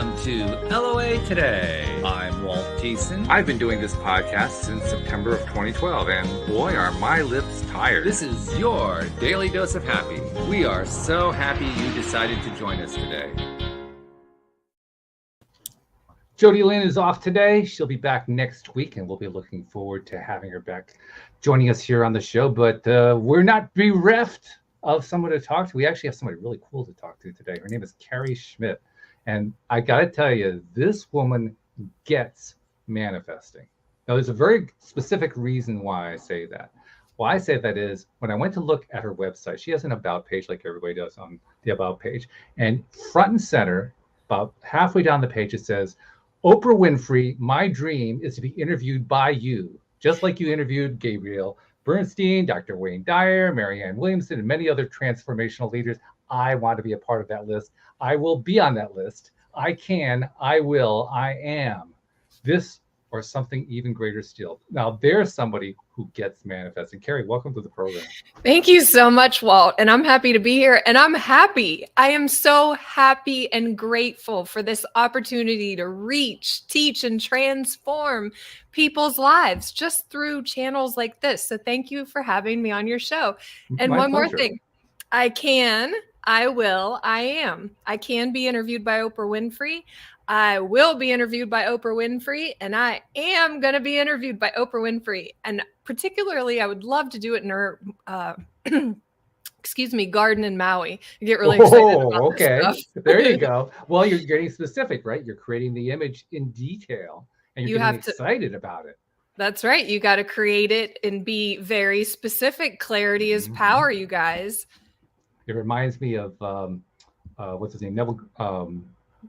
Welcome to LOA Today. I'm Walt Jason. I've been doing this podcast since September of 2012, and boy, are my lips tired. This is your daily dose of happy. We are so happy you decided to join us today. Jody Lynn is off today. She'll be back next week, and we'll be looking forward to having her back joining us here on the show. But we're not bereft of someone to talk to. We actually have somebody really cool to talk to today. Her name is Carrie Schmidt. And I got to tell you, this woman gets manifesting. Now, there's a very specific reason why I say that. Why I say that is when I went to look at her website, she has an about page like everybody does on the about page. And front and center, about halfway down the page, it says, Oprah Winfrey, my dream is to be interviewed by you, just like you interviewed Gabrielle Bernstein, Dr. Wayne Dyer, Marianne Williamson, and many other transformational leaders. I want to be a part of that list. I will be on that list. I can, I will, I am. This or something even greater still. Now, there's somebody who gets manifesting. Carrie, welcome to the program. Thank you so much, Walt. And I'm happy to be here. And I'm happy. I am so happy and grateful for this opportunity to reach, teach, and transform people's lives just through channels like this. So thank you for having me on your show. And My one pleasure. more thing. I can, I will, I am. I can be interviewed by Oprah Winfrey. I will be interviewed by Oprah Winfrey, and I am going to be interviewed by Oprah Winfrey. And particularly, I would love to do it in her, garden in Maui. I get really excited about this stuff. There you go. Well, you're getting specific, right? You're creating the image in detail, and you're getting excited about it. That's right. You got to create it and be very specific. Clarity is power, you guys. It reminds me of, what's his name?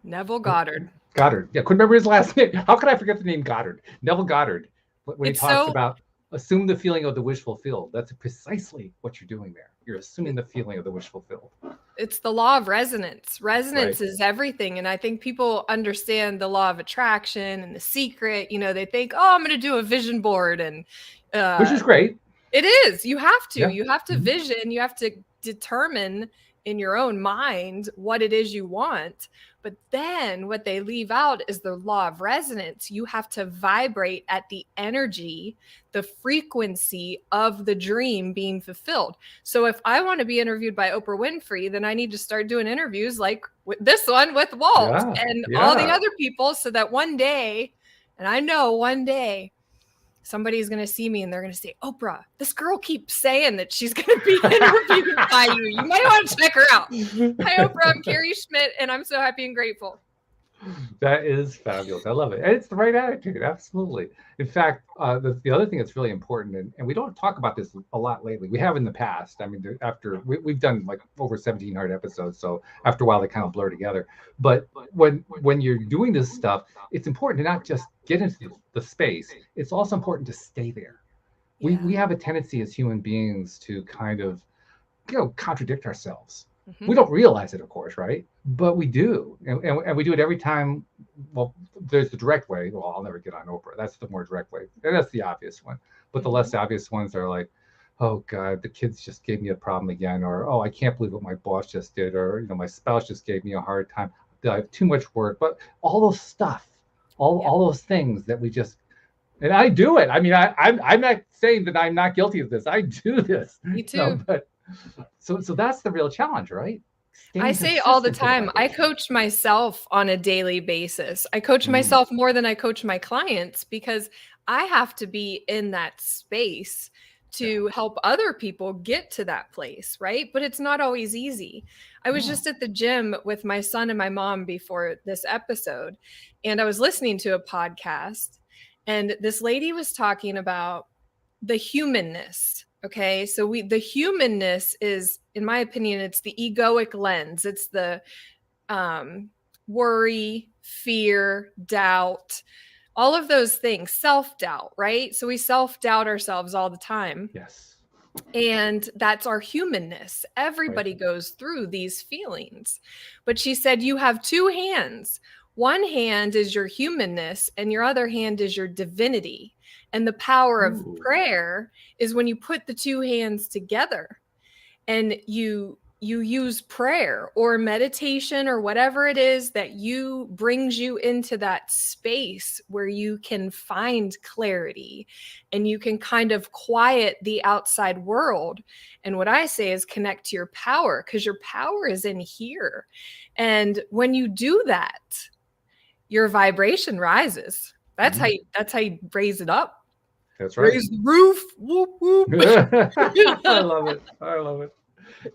Neville Goddard. Goddard. Yeah, couldn't remember his last name. How could I forget the name Goddard? Neville Goddard. When he talks about assume the feeling of the wish fulfilled. That's precisely what you're doing there. You're assuming the feeling of the wish fulfilled. It's the law of resonance. Resonance is everything. And I think people understand the law of attraction and The Secret. You know, they think, oh, I'm going to do a vision board. And which is great. It is. You have to. Yeah. You have to vision. You have to determine in your own mind what it is you want. But then what they leave out is the law of resonance. You have to vibrate at the energy, the frequency of the dream being fulfilled. So if I want to be interviewed by Oprah Winfrey, then I need to start doing interviews like this one with Walt and all the other people, so that one day, and I know one day, somebody's going to see me and they're going to say, Oprah, this girl keeps saying that she's going to be interviewed by you. You might want to check her out. Hi, Oprah. I'm Carrie Schmidt, and I'm so happy and grateful. That is fabulous. I love it. And it's the right attitude. Absolutely. In fact, the other thing that's really important, and we don't talk about this a lot lately. We have in the past. I mean, after we've done like over 1,700 episodes. So after a while, they kind of blur together. But when you're doing this stuff, it's important to not just get into the space. It's also important to stay there. Yeah. We have a tendency as human beings to kind of, contradict ourselves. Mm-hmm. We don't realize it, of course, right? But we do. And we do it every time. Well, there's the direct way. Well, I'll never get on Oprah. That's the more direct way. And that's the obvious one. But the less obvious ones are like, oh, God, the kids just gave me a problem again. Or, oh, I can't believe what my boss just did. Or, my spouse just gave me a hard time. I have too much work. But all those stuff, all those things that we just, and I do it. I mean, I'm not saying that I'm not guilty of this. I do this. Me too. But so that's the real challenge, right? I say all the time, I coach myself on a daily basis. I coach myself more than I coach my clients, because I have to be in that space to help other people get to that place, right? But it's not always easy. I was just at the gym with my son and my mom before this episode, and I was listening to a podcast, and this lady was talking about the humanness. Okay, so the humanness is, in my opinion, it's the egoic lens. It's the worry, fear, doubt, all of those things, self-doubt, right? So we self-doubt ourselves all the time. Yes. And that's our humanness. Everybody goes through these feelings. But she said, you have two hands. One hand is your humanness, and your other hand is your divinity. And the power of prayer is when you put the two hands together and you you use prayer or meditation or whatever it is that you brings you into that space where you can find clarity and you can kind of quiet the outside world. And what I say is connect to your power, because your power is in here. And when you do that, your vibration rises. That's how you raise it up. That's right. Raise the roof. Whoop, whoop. I love it. I love it.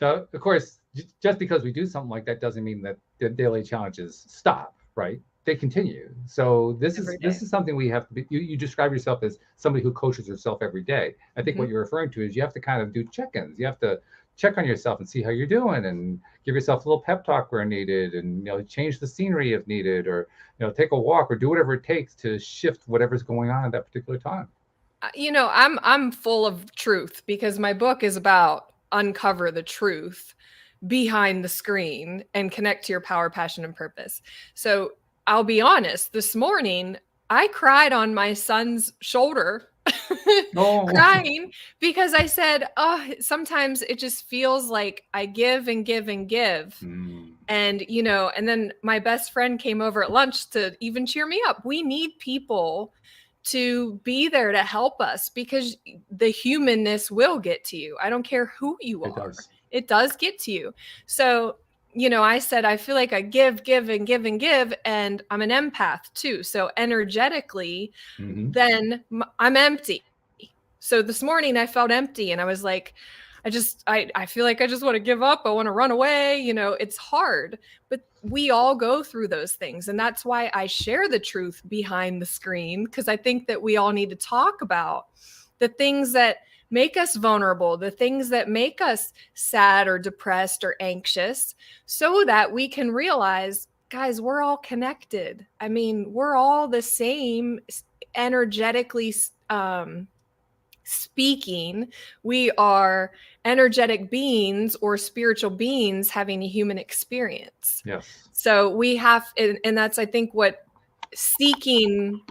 Now, of course, just because we do something like that doesn't mean that the daily challenges stop, right? They continue. So this is something we have to be. You describe yourself as somebody who coaches herself every day. I think what you're referring to is you have to kind of do check-ins. You have to check on yourself and see how you're doing, and give yourself a little pep talk where needed, and change the scenery if needed, or take a walk, or do whatever it takes to shift whatever's going on at that particular time. I'm full of truth, because my book is about uncover the truth behind the screen and connect to your power, passion, and purpose. So I'll be honest, this morning I cried on my son's shoulder, crying, because I said, sometimes it just feels like I give and give and give. And, and then my best friend came over at lunch to even cheer me up. We need people to be there to help us, because the humanness will get to you. I don't care who you are. It does get to you. So, I said, I feel like I give and give and give, and I'm an empath too. So energetically, then I'm empty. So this morning I felt empty, and I was like, I feel like I just want to give up. I want to run away. It's hard, but we all go through those things. And that's why I share the truth behind the screen, because I think that we all need to talk about the things that make us vulnerable, the things that make us sad or depressed or anxious, so that we can realize, guys, we're all connected. I mean, we're all the same energetically speaking. We are energetic beings or spiritual beings having a human experience. Yes. So we have, and that's, I think, what seeking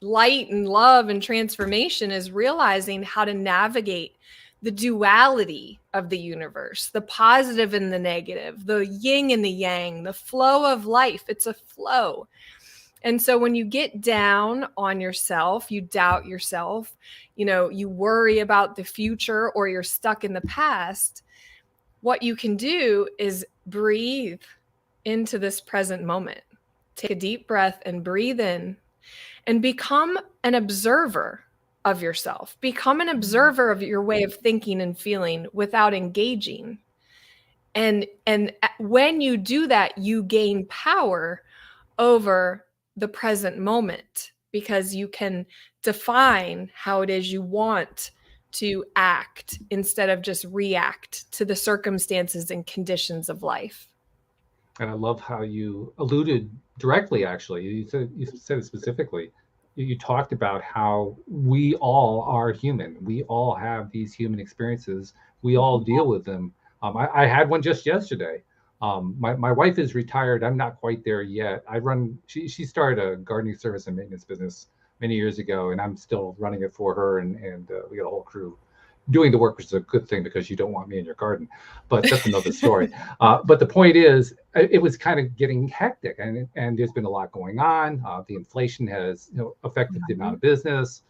light and love and transformation is, realizing how to navigate the duality of the universe, the positive and the negative, the yin and the yang, the flow of life. It's a flow. And so when you get down on yourself, you doubt yourself, you worry about the future, or you're stuck in the past, what you can do is breathe into this present moment. Take a deep breath and breathe in, and become an observer of yourself. Become an observer of your way of thinking and feeling without engaging. And when you do that, you gain power over the present moment, because you can define how it is you want to act instead of just react to the circumstances and conditions of life. And I love how you alluded directly, actually. You said it specifically. You talked about how we all are human. We all have these human experiences. We all deal with them. I had one just yesterday. My wife is retired. I'm not quite there yet. She started a gardening service and maintenance business many years ago, and I'm still running it for her. And we got a whole crew doing the work, which is a good thing, because you don't want me in your garden. But that's another story. But the point is, it was kind of getting hectic, and there's been a lot going on. The inflation has affected the amount of business.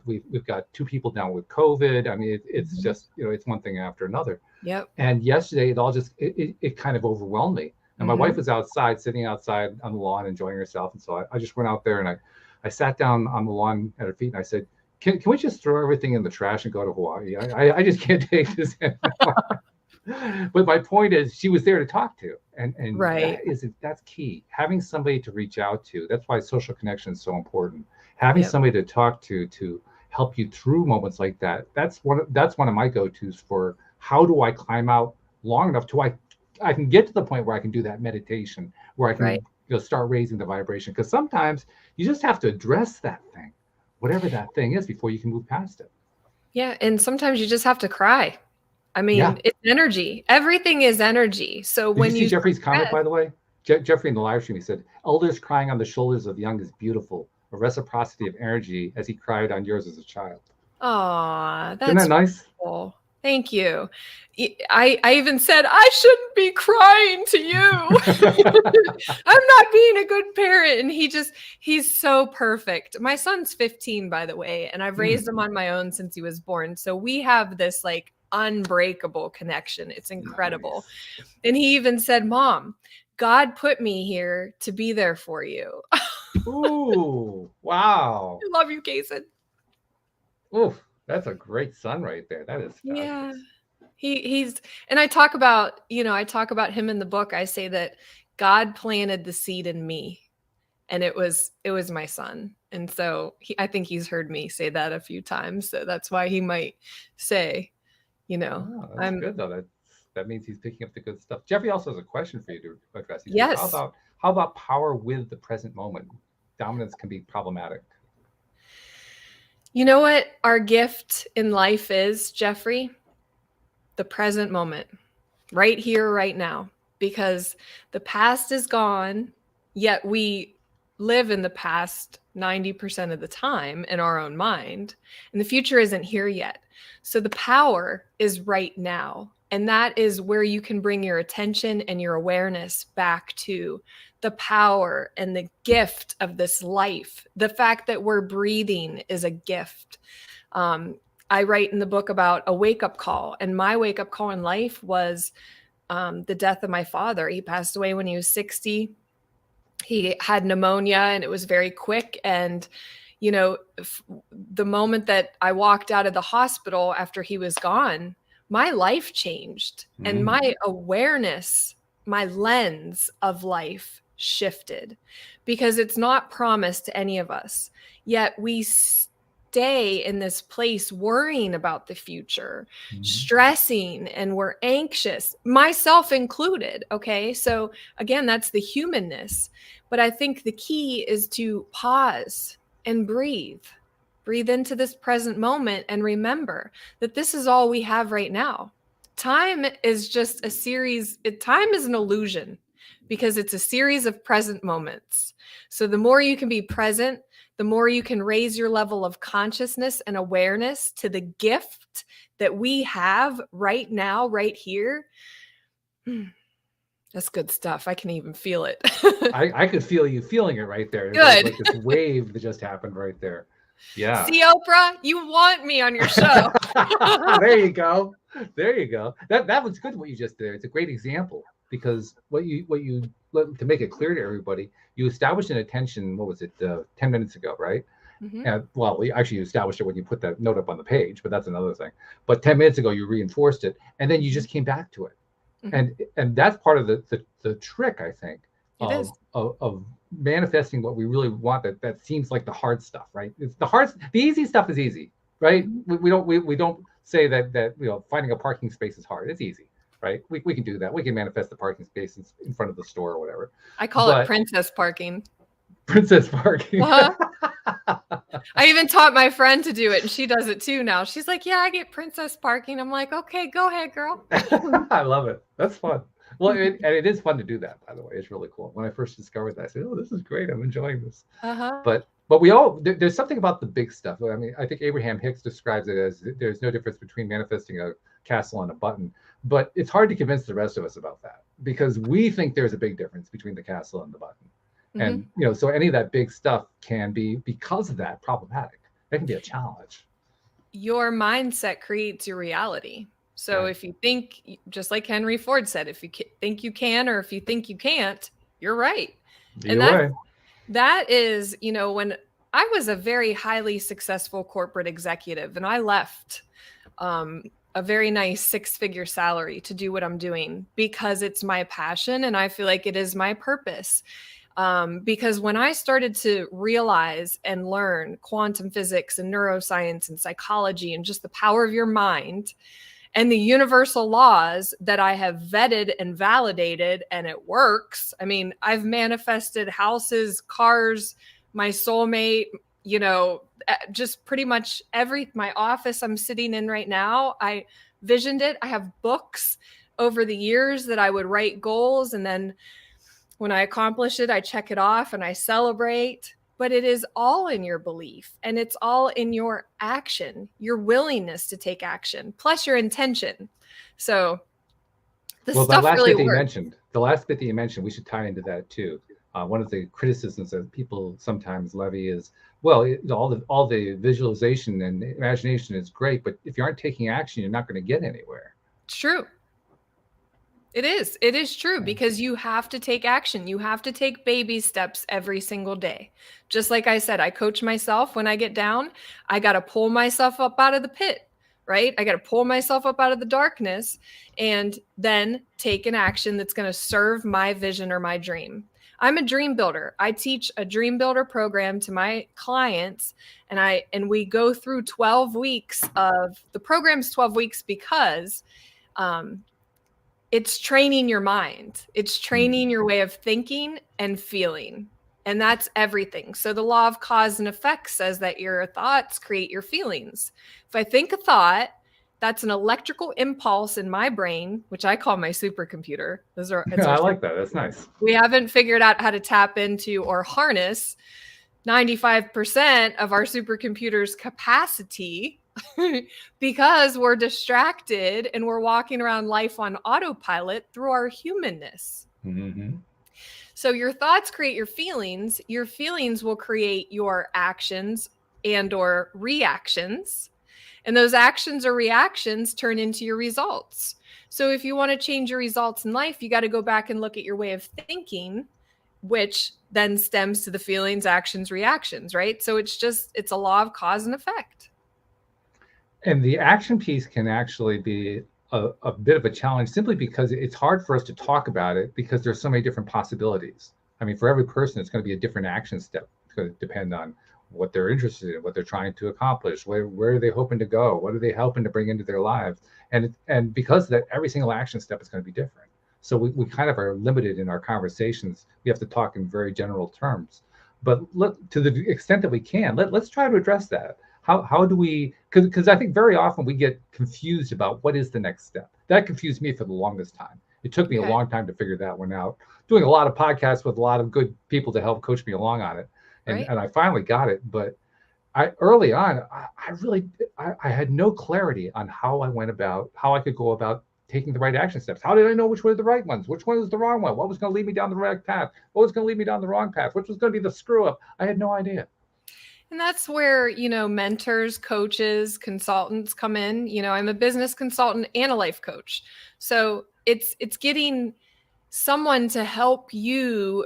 We've got 2 people down with COVID. I mean, it's just, it's one thing after another. Yep. And yesterday, it all just, it kind of overwhelmed me. And my wife was outside, sitting outside on the lawn, enjoying herself. And so I just went out there, and I sat down on the lawn at her feet, and I said, can we just throw everything in the trash and go to Hawaii? I just can't take this anymore. But my point is, she was there to talk to. And right. That's key. Having somebody to reach out to. That's why social connection is so important. Having somebody to talk to help you through moments like that. That's one of my go-tos for how do I climb out long enough to I can get to the point where I can do that meditation, where I can start raising the vibration. Because sometimes you just have to address that thing, whatever that thing is, before you can move past it. Yeah, and sometimes you just have to cry. I mean, it's energy. Everything is energy. So Did when you see Jeffrey's comment, by the way? Jeffrey in the live stream, he said, "Elders crying on the shoulders of the young is beautiful. A reciprocity of energy as he cried on yours as a child." Aw, that's Isn't that nice? Cool. Thank you. I even said, I shouldn't be crying to you. I'm not being a good parent. And he's so perfect. My son's 15, by the way, and I've raised him on my own since he was born. So we have this like unbreakable connection. It's incredible. Nice. And he even said, Mom, God put me here to be there for you. Ooh, wow. I love you, Kason. Oof, that's a great son right there. That is fabulous. Yeah. He's, and I talk about him in the book. I say that God planted the seed in me, and it was my son. And so I think he's heard me say that a few times. So that's why he might say, Oh, that's good though. That means he's picking up the good stuff. Jeffrey also has a question for you to address. He says, yes. How about power with the present moment? Dominance can be problematic. You know what our gift in life is, Jeffrey? The present moment, right here, right now, because the past is gone, yet we live in the past 90% of the time in our own mind, and the future isn't here yet. So the power is right now. And that is where you can bring your attention and your awareness back to the power and the gift of this life. The fact that we're breathing is a gift. I write in the book about a wake-up call, and my wake-up call in life was the death of my father. He passed away when he was 60. He had pneumonia, and it was very quick. And, the moment that I walked out of the hospital after he was gone, my life changed, and my awareness, my lens of life shifted, because it's not promised to any of us. Yet we stay in this place worrying about the future, stressing, and we're anxious, myself included. Okay. So again, that's the humanness. But I think the key is to pause and breathe into this present moment and remember that this is all we have right now. Time is just a series. Time is an illusion because it's a series of present moments. So the more you can be present, the more you can raise your level of consciousness and awareness to the gift that we have right now, right here. That's good stuff. I can even feel it. I could feel you feeling it right there. Good. Like this wave that just happened right there. Yeah. See, Oprah, you want me on your show. There you go. There you go. That was good what you just did. It's a great example, because to make it clear to everybody, you established an attention, what was it, 10 minutes ago, right? And well, actually you established it when you put that note up on the page, but that's another thing. But 10 minutes ago you reinforced it, and then you just came back to it. And that's part of the trick, I think, of manifesting what we really want. That seems like the hard stuff, right? It's the easy stuff is easy, right? We don't say that finding a parking space is hard. It's easy, right? We can do that. We can manifest the parking space in front of the store or whatever. I call it princess parking. Princess parking. I even taught my friend to do it, and she does it too now. She's like, yeah, I get princess parking. I'm like, okay, go ahead, girl. I love it. That's fun. Well, and it is fun to do that, by the way. It's really cool. When I first discovered that, I said, oh, this is great. I'm enjoying this. But there's something about the big stuff. I mean, I think Abraham Hicks describes it as there's no difference between manifesting a castle and a button. But it's hard to convince the rest of us about that, because we think there's a big difference between the castle and the button. And, so any of that big stuff can be, because of that, problematic. That can be a challenge. Your mindset creates your reality. So if you think, just like Henry Ford said, if you think you can, or if you think you can't, you're right. That is, when I was a very highly successful corporate executive, and I left a very nice 6-figure salary to do what I'm doing, because it's my passion and I feel like it is my purpose. Because when I started to realize and learn quantum physics and neuroscience and psychology and just the power of your mind and the universal laws that I have vetted and validated, and it works. I mean, I've manifested houses, cars, my soulmate, just pretty much my office I'm sitting in right now. I visioned it. I have books over the years that I would write goals, and then when I accomplish it, I check it off and I celebrate. but it is all in your belief, and it's all in your action, your willingness to take action, plus your intention. So the stuff really works. The last bit that you mentioned, we should tie into that too. One of the criticisms that people sometimes levy is, well, all the visualization and imagination is great, but if you aren't taking action, you're not going to get anywhere. It's true. It is true, because you have to take action. You have to take baby steps every single day. Just like I said, I coach myself when I get down. I got to pull myself up out of the pit, right? I got to pull myself up out of the darkness and then take an action that's going to serve my vision or my dream. I'm a dream builder. I teach a dream builder program to my clients, and we go through 12 weeks of the program's 12 weeks because it's training your mind. It's training your way of thinking and feeling. And that's everything. So the law of cause and effect says that your thoughts create your feelings. If I think a thought, that's an electrical impulse in my brain, which I call my supercomputer. I like that. That's nice. We haven't figured out how to tap into or harness 95% of our supercomputer's capacity because we're distracted and we're walking around life on autopilot through our humanness. Mm-hmm. So your thoughts create your feelings. Your feelings will create your actions and or reactions. And those actions or reactions turn into your results. So if you want to change your results in life, you got to go back and look at your way of thinking, which then stems to the feelings, actions, reactions, right? So it's a law of cause and effect. And the action piece can actually be a bit of a challenge simply because it's hard for us to talk about it because there's so many different possibilities. I mean, for every person, it's going to be a different action step. It's going to depend on what they're interested in, what they're trying to accomplish, where are they hoping to go, what are they helping to bring into their lives, and because of that, every single action step is going to be different. So we kind of are limited in our conversations. We have to talk in very general terms, but to the extent that we can, let's try to address that. How do we? Because I think very often we get confused about what is the next step. That confused me for the longest time. It took me a long time to figure that one out. Doing a lot of podcasts with a lot of good people to help coach me along on it. And I finally got it, but early on, I had no clarity on how I could go about taking the right action steps. How did I know which were the right ones? Which one was the wrong one? What was going to lead me down the right path? What was going to lead me down the wrong path? Which was going to be the screw up? I had no idea. And that's where, mentors, coaches, consultants come in. I'm a business consultant and a life coach. So it's getting someone to help you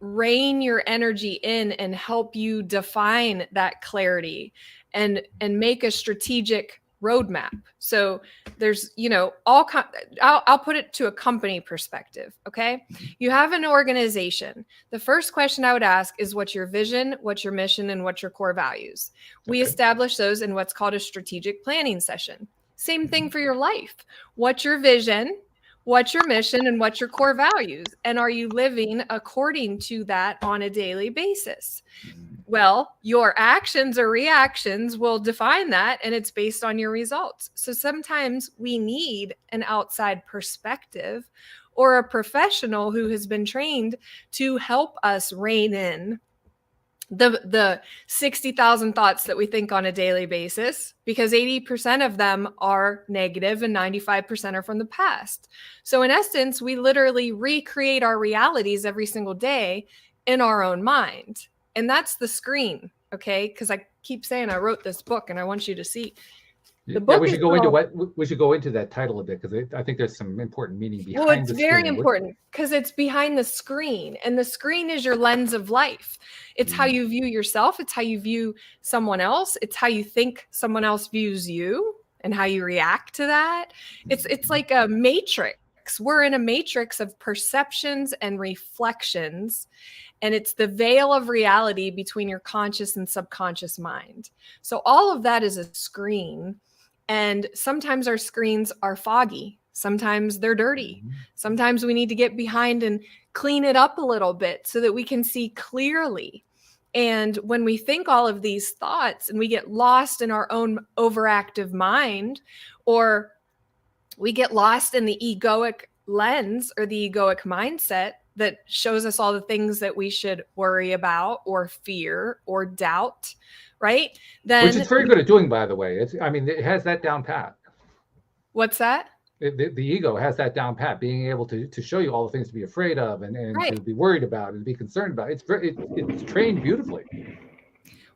rein your energy in and help you define that clarity and make a strategic roadmap. So there's, I'll put it to a company perspective. Okay. You have an organization. The first question I would ask is what's your vision, what's your mission, and what's your core values? We establish those in what's called a strategic planning session. Same thing for your life. What's your vision? What's your mission and what's your core values? And are you living according to that on a daily basis? Well, your actions or reactions will define that, and it's based on your results. So sometimes we need an outside perspective or a professional who has been trained to help us rein in the 60,000 thoughts that we think on a daily basis, because 80% of them are negative and 95% are from the past. So in essence, we literally recreate our realities every single day in our own mind. And that's the screen. Okay. Because I keep saying I wrote this book and I want you to see the book. We should go into that title a bit, because I think there's some important meaning behind. Well, it's very important because it's behind the screen, and the screen is your lens of life. It's how you view yourself. It's how you view someone else. It's how you think someone else views you and how you react to that. It's like a matrix. We're in a matrix of perceptions and reflections, and it's the veil of reality between your conscious and subconscious mind. So all of that is a screen. And sometimes our screens are foggy. Sometimes they're dirty. Sometimes we need to get behind and clean it up a little bit so that we can see clearly. And when we think all of these thoughts and we get lost in our own overactive mind, or we get lost in the egoic lens or the egoic mindset, that shows us all the things that we should worry about or fear or doubt, right? Then, which it's very good at doing, by the way. It has that down pat. What's that? The ego has that down pat, being able to show you all the things to be afraid of and Right. to be worried about and to be concerned about. It's trained beautifully.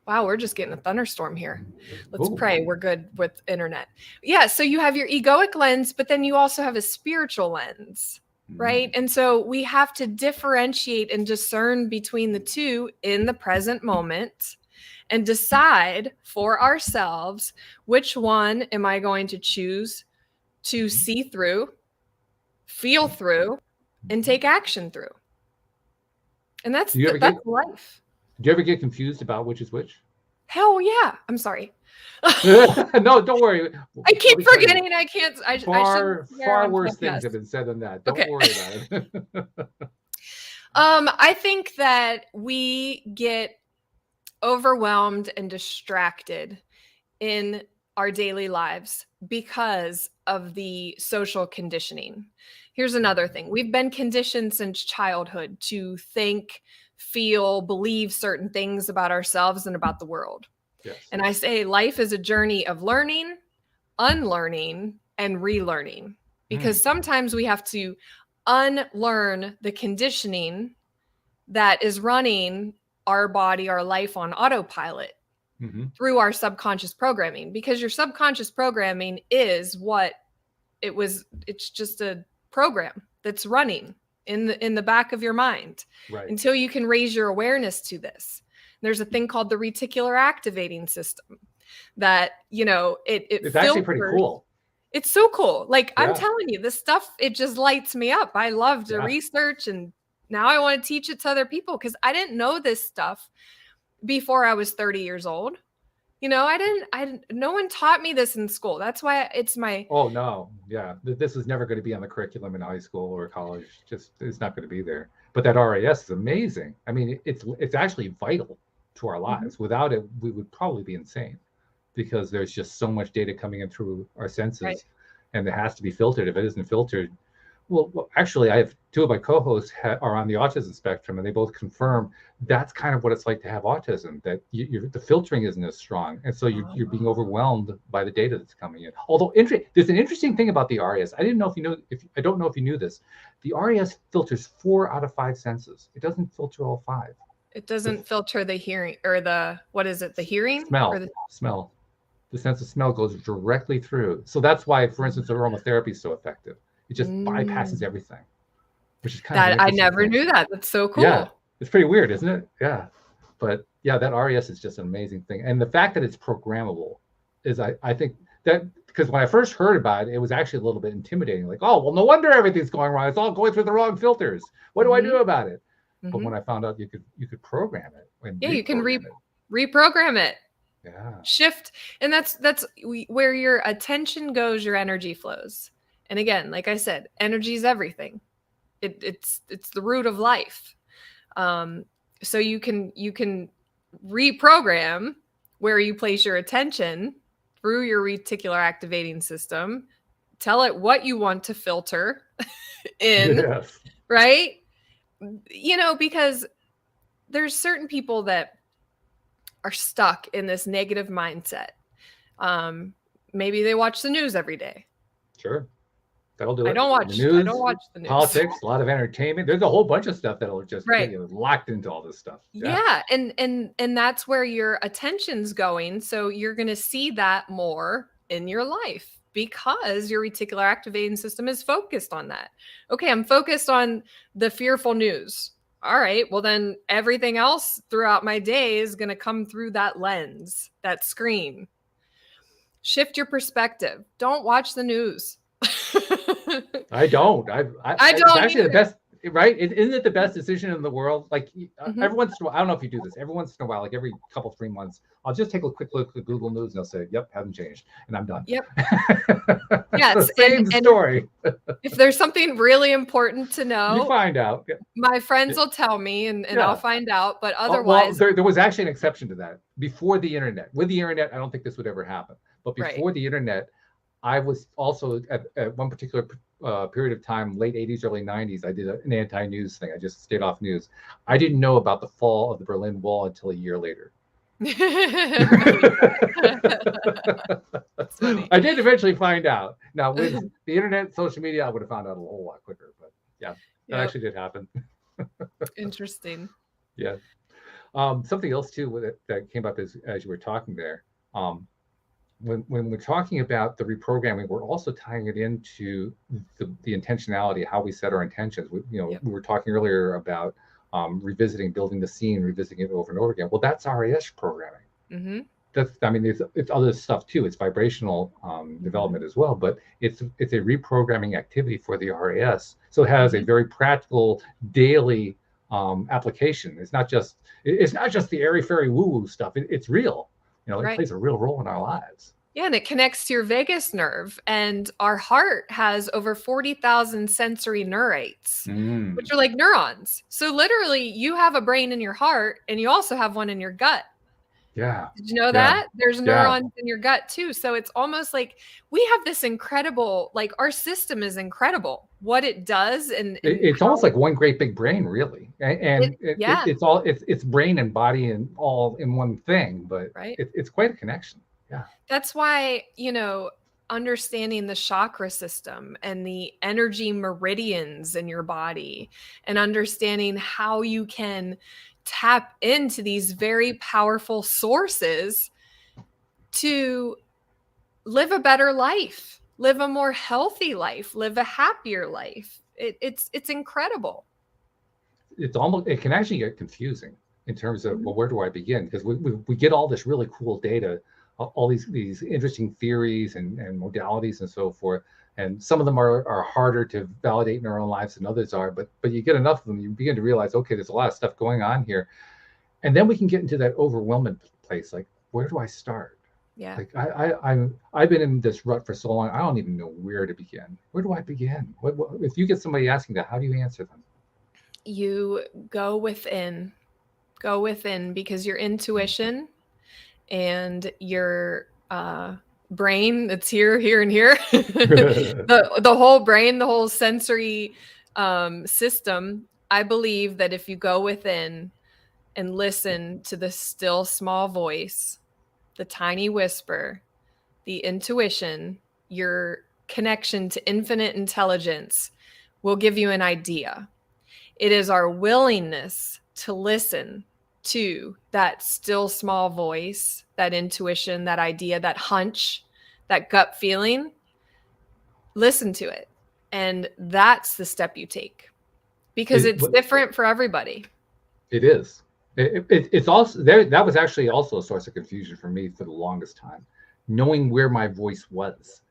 Wow, we're just getting a thunderstorm here. Let's Ooh. pray we're good with internet. Yeah, so you have your egoic lens, but then you also have a spiritual lens, right? And so we have to differentiate and discern between the two in the present moment and decide for ourselves, which one am I going to choose to see through, feel through, and take action through. And that's life. Do you ever get confused about which is which? Hell yeah. I'm sorry. No, don't worry. I keep forgetting. I can't. Far worse things have been said than that. Don't worry about it. I think that we get overwhelmed and distracted in our daily lives because of the social conditioning. Here's another thing. We've been conditioned since childhood to think, feel, believe certain things about ourselves and about the world. Yes. And I say life is a journey of learning, unlearning, and relearning, because sometimes we have to unlearn the conditioning that is running our body, our life on autopilot through our subconscious programming, because your subconscious programming is what it was. It's just a program that's running in the back of your mind until you can raise your awareness to this. There's a thing called the reticular activating system that, it's actually pretty cool. It's so cool. Like, I'm telling you, this stuff, it just lights me up. I love to research, and now I want to teach it to other people, because I didn't know this stuff before I was 30 years old. No one taught me this in school. That's why it's my... Oh, no. Yeah. This is never going to be on the curriculum in high school or college. It's not going to be there. But that RAS is amazing. I mean, it's actually vital to our lives. Without it, we would probably be insane, because there's just so much data coming in through our senses, and it has to be filtered. If it isn't filtered, well, actually, I have two of my co-hosts are on the autism spectrum, and they both confirm that's kind of what it's like to have autism, that the filtering isn't as strong. And so you're being overwhelmed by the data that's coming in. Although there's an interesting thing about the RAS. I don't know if you knew this. The RAS filters 4 out of 5 senses. It doesn't filter all 5. It doesn't filter the hearing, or the hearing? Smell. Or Smell. The sense of smell goes directly through. So that's why, for instance, aromatherapy is so effective. It just bypasses everything, which is kind of... I never knew that. That's so cool. Yeah, it's pretty weird, isn't it? Yeah, but yeah, that RAS is just an amazing thing, and the fact that it's programmable is, I think that, because when I first heard about it, it was actually a little bit intimidating. Like, oh, well, no wonder everything's going wrong. It's all going through the wrong filters. What do I do about it? But when I found out you could program it, you can reprogram it. Yeah. Shift, and that's where your attention goes, your energy flows. And again, like I said, energy is everything. It's the root of life. So you can reprogram where you place your attention through your reticular activating system. Tell it what you want to filter in, right? Because there's certain people that are stuck in this negative mindset. Maybe they watch the news every day. Sure. That'll do it. I don't watch the news. Politics, a lot of entertainment. There's a whole bunch of stuff that'll just get you locked into all this stuff. Yeah. And that's where your attention's going. So you're going to see that more in your life, because your reticular activating system is focused on that. Okay, I'm focused on the fearful news. All right, well then everything else throughout my day is going to come through that lens, that screen. Shift your perspective. Don't watch the news. I don't. I don't. It's actually the best, right? Isn't it the best decision in the world? Like every once in a while, I don't know if you do this. Every once in a while, like every couple 3 months, I'll just take a quick look at Google News and I'll say, "Yep, hasn't changed," and I'm done. Yep. Yes. Same story. If there's something really important to know, you find out. My friends will tell me, and I'll find out. But otherwise, there was actually an exception to that before the internet. With the internet, I don't think this would ever happen. But before the internet, I was also at one particular period of time, late 80s, early 90s, I did an anti-news thing. I just stayed off news. I didn't know about the fall of the Berlin Wall until a year later. That's funny. I did eventually find out. Now, with the internet, social media, I would have found out a whole lot quicker. But yeah, that actually did happen. Interesting. Yeah. Something else too that came up as you were talking there. When we're talking about the reprogramming, we're also tying it into the intentionality, how we set our intentions. We were talking earlier about revisiting, building the scene, revisiting it over and over again. Well, that's RAS programming. Mm-hmm. It's other stuff too. It's vibrational development as well, but it's a reprogramming activity for the RAS. So it has a very practical daily application. It's not just the airy fairy woo woo stuff. It's real. It plays a real role in our lives. Yeah, and it connects to your vagus nerve, and our heart has over 40,000 sensory neurites, which are like neurons. So literally, you have a brain in your heart, and you also have one in your gut. Yeah. Did you know that? There's neurons in your gut too. So it's almost like we have this incredible, like our system is incredible, what it does. And it's almost like one great big brain, really. And it's brain and body and all in one thing, but it's quite a connection. Yeah. That's why, understanding the chakra system and the energy meridians in your body and understanding how you can tap into these very powerful sources to live a better life, live a more healthy life, live a happier life. It's incredible. It can actually get confusing in terms of, well, where do I begin? Because we get all this really cool data, all these interesting theories and modalities and so forth. And some of them are harder to validate in our own lives than others are, but you get enough of them, you begin to realize, okay, there's a lot of stuff going on here. And then we can get into that overwhelming place. Like, where do I start? Yeah. Like I've been in this rut for so long, I don't even know where to begin. Where do I begin? What if you get somebody asking that, how do you answer them? You go within because your intuition and your brain that's here and here the whole brain, the whole sensory system. I believe that if you go within and listen to the still small voice, the tiny whisper, the intuition, your connection to infinite intelligence will give you an idea. It is our willingness to listen to that still small voice, that intuition, that idea, that hunch, that gut feeling. Listen to it. And that's the step you take because it's different for everybody. It is. It's also there. That was actually also a source of confusion for me for the longest time, knowing where my voice was.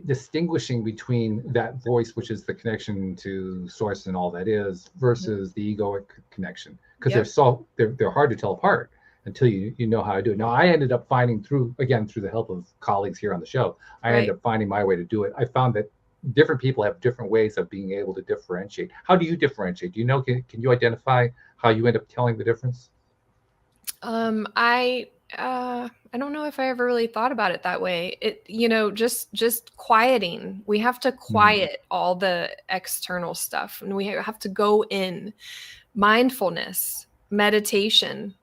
Distinguishing between that voice, which is the connection to source and all that is, versus the egoic connection, because they're hard to tell apart until you know how to do it. Now, I ended up finding through the help of colleagues here on the show, I ended up finding my way to do it. I found that different people have different ways of being able to differentiate. How do you differentiate? Do you know? Can you identify how you end up telling the difference? I don't know if I ever really thought about it that way. Just quieting. We have to quiet all the external stuff, and we have to go in. Mindfulness, meditation,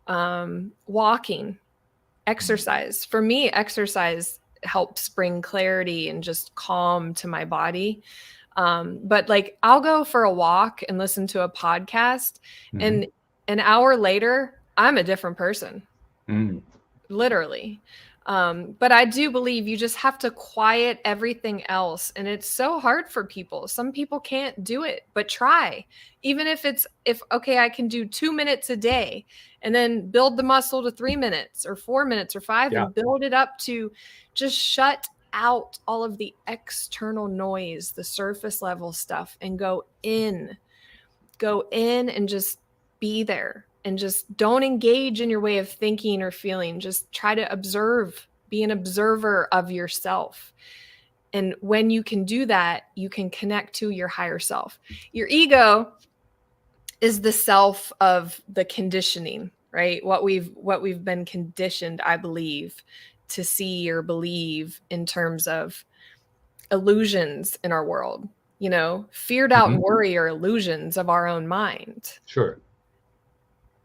walking, exercise. For me, exercise helps bring clarity and just calm to my body. But like I'll go for a walk and listen to a podcast, and an hour later, I'm a different person. Literally. But I do believe you just have to quiet everything else. And it's so hard for people. Some people can't do it, but try. Even if I can do 2 minutes a day and then build the muscle to 3 minutes or 4 minutes or 5 and build it up to just shut out all of the external noise, the surface level stuff, and go in and just be there. And just don't engage in your way of thinking or feeling. Just try to observe, be an observer of yourself. And when you can do that, you can connect to your higher self. Your ego is the self of the conditioning, right? What we've been conditioned, I believe, to see or believe in terms of illusions in our world. Fear, doubt, and Mhm. worry are illusions of our own mind. Sure.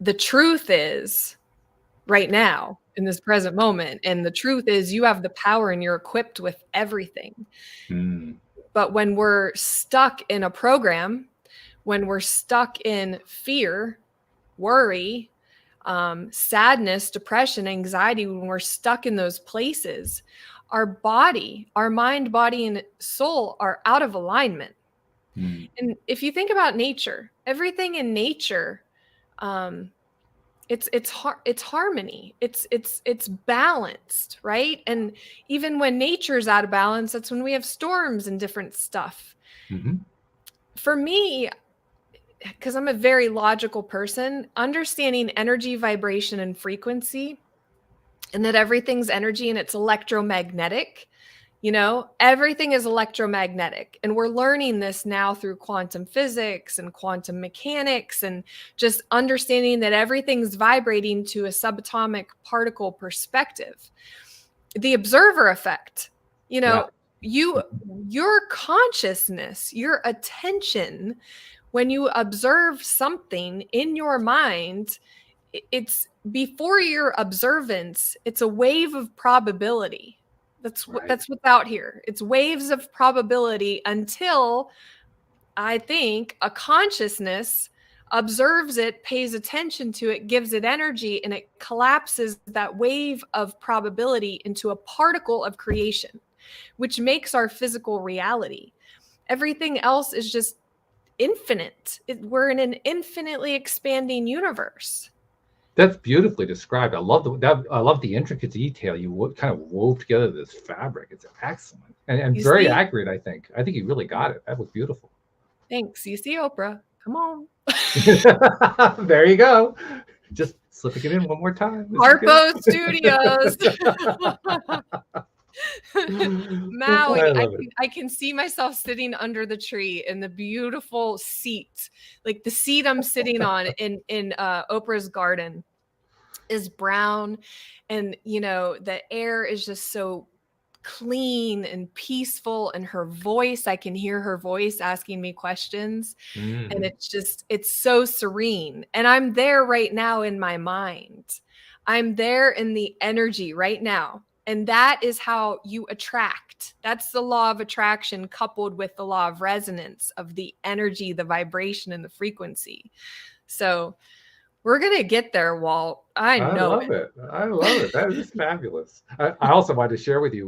The truth is right now in this present moment. And the truth is you have the power and you're equipped with everything. Mm. But when we're stuck in a program, when we're stuck in fear, worry, sadness, depression, anxiety, when we're stuck in those places, our body, our mind, body, and soul are out of alignment. Mm. And if you think about nature, everything in nature, it's harmony. It's balanced, right? And even when nature's out of balance, that's when we have storms and different stuff. Mhm. For me, because I'm a very logical person, understanding energy, vibration, and frequency, and that everything's energy and it's electromagnetic. Everything is electromagnetic. And we're learning this now through quantum physics and quantum mechanics and just understanding that everything's vibrating to a subatomic particle perspective. The observer effect, Yeah. your consciousness, your attention, when you observe something in your mind, it's before your observance, it's a wave of probability. Right. That's what's out here. It's waves of probability until I think a consciousness observes it, pays attention to it, gives it energy, and it collapses that wave of probability into a particle of creation, which makes our physical reality. Everything else is just infinite. We're in an infinitely expanding universe. That's beautifully described. I love I love the intricate detail you kind of wove together this fabric. It's excellent and You very see? accurate. I think you really got it. That was beautiful. Thanks. You see, Oprah. Come on. There you go. Just slipping it in one more time. This is good. Harpo Studios. Maui. I love it. I can see myself sitting under the tree in the beautiful seat. Like the seat I'm sitting on in Oprah's garden is brown. And the air is just so clean and peaceful, and her voice, I can hear her voice asking me questions. And Mhm. it's so serene. And I'm there right now in my mind. I'm there in the energy right now. And that is how you attract. That's the law of attraction coupled with the law of resonance of the energy, the vibration, and the frequency. So we're going to get there, Walt. I I know love it. it. I love it. That is fabulous. I also wanted to share with you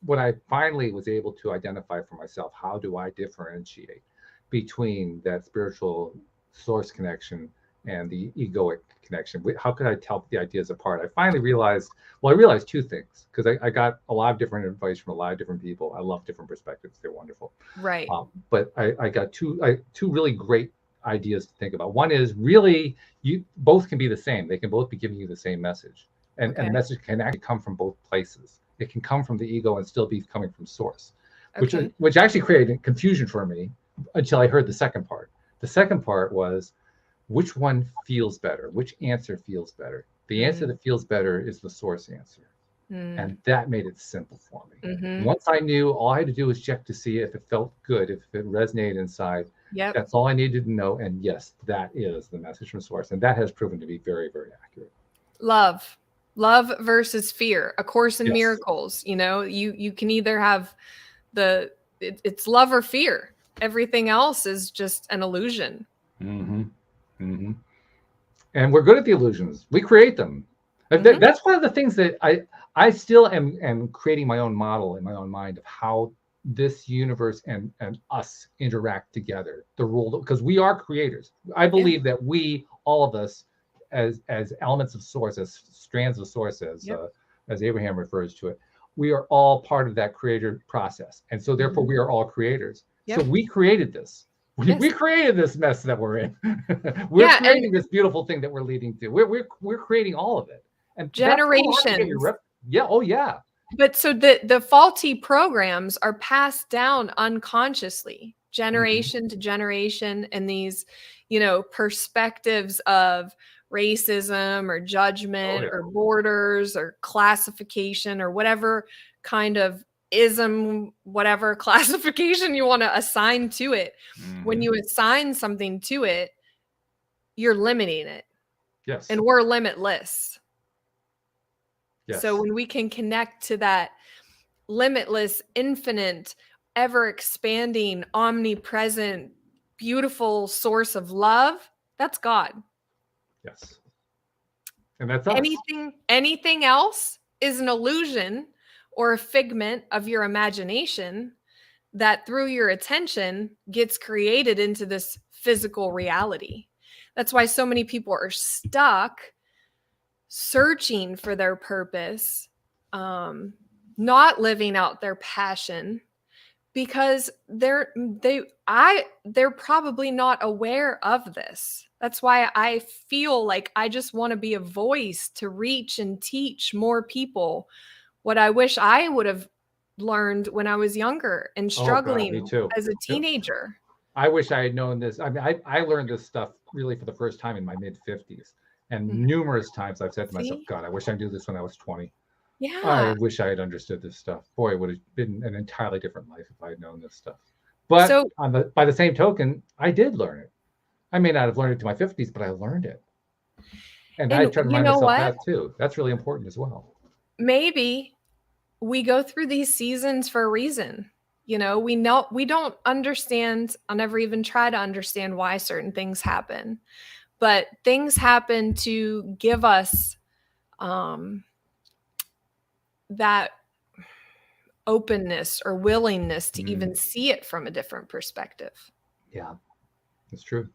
when I finally was able to identify for myself, how do I differentiate between that spiritual source connection and the egoic connection? How could I tell the ideas apart? I finally realized, I realized two things, because I got a lot of different advice from a lot of different people. I love different perspectives. They're wonderful. Right. But I got two really great ideas to think about. One is really, you both can be the same. They can both be giving you the same message, and the message can actually come from both places. It can come from the ego and still be coming from source, which actually created confusion for me until I heard the second part. The second part was, which one feels better? Which answer feels better? The answer that feels better is the source answer. And that made it simple for me. Mm-hmm. Once I knew, all I had to do was check to see if it felt good, if it resonated inside. Yep. That's all I needed to know. And yes, that is the message from source. And that has proven to be very, very accurate. Love versus fear. A Course in Miracles. You can either have it's love or fear. Everything else is just an illusion. Mm-hmm. Mm-hmm. And we're good at the illusions. We create them. Mm-hmm. That's one of the things that I still am creating my own model in my own mind of how this universe and us interact together. The rule, because we are creators. I believe that we, all of us, as elements of source, as strands of source, as Abraham refers to it, we are all part of that creator process. And so therefore we are all creators. Yep. So we created this. We created this mess that we're in. We're creating this beautiful thing that we're leading to. We're creating all of it. And generations. Oh yeah. But so the faulty programs are passed down unconsciously, generation to generation, and these, perspectives of racism or judgment or borders or classification or whatever kind of ism, whatever classification you want to assign to it. When you assign something to it, you're limiting it. Yes. And we're limitless. Yes. So when we can connect to that limitless, infinite, ever expanding, omnipresent, beautiful source of love, that's God. Yes. And that's us. Anything else is an illusion or a figment of your imagination that through your attention gets created into this physical reality. That's why so many people are stuck searching for their purpose, not living out their passion, because they're probably not aware of this. That's why I feel like I just want to be a voice to reach and teach more people what I wish I would have learned when I was younger and struggling me too. as a teenager. I wish I had known this. I mean, I learned this stuff really for the first time in my mid-50s. And numerous times I've said to myself, God, I wish I knew this when I was 20. Yeah. I wish I had understood this stuff. Boy, it would have been an entirely different life if I had known this stuff. But by the same token, I did learn it. I may not have learned it to my 50s, but I learned it. And I try to remind myself that too. That's really important as well. Maybe we go through these seasons for a reason. We don't understand. I'll never even try to understand why certain things happen, but things happen to give us that openness or willingness to even see it from a different perspective. Yeah, that's true.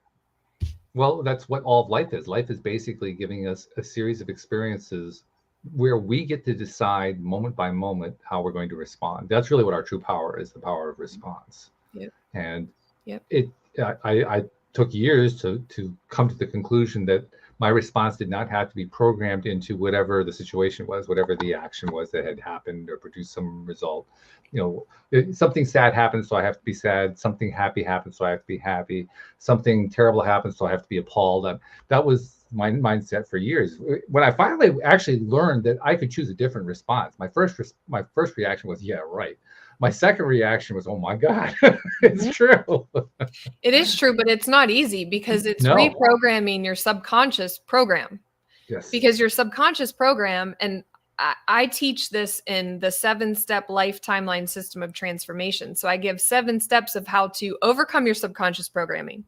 Well, that's what all of life is. Life is basically giving us a series of experiences where we get to decide moment by moment how we're going to respond. That's really what our true power is, the power of response. Yep. And I took years to come to the conclusion that my response did not have to be programmed into whatever the situation was, whatever the action was that had happened or produced some result. Something sad happens, so I have to be sad. Something happy happens, so I have to be happy. Something terrible happens, so I have to be appalled. That was my mindset for years. When I finally actually learned that I could choose a different response, my first reaction was, yeah, right. My second reaction was, oh my God, it's true. It is true, but it's not easy because it's reprogramming your subconscious program. Yes. Because your subconscious program, and I teach this in the 7-step life timeline system of transformation. So I give 7 steps of how to overcome your subconscious programming.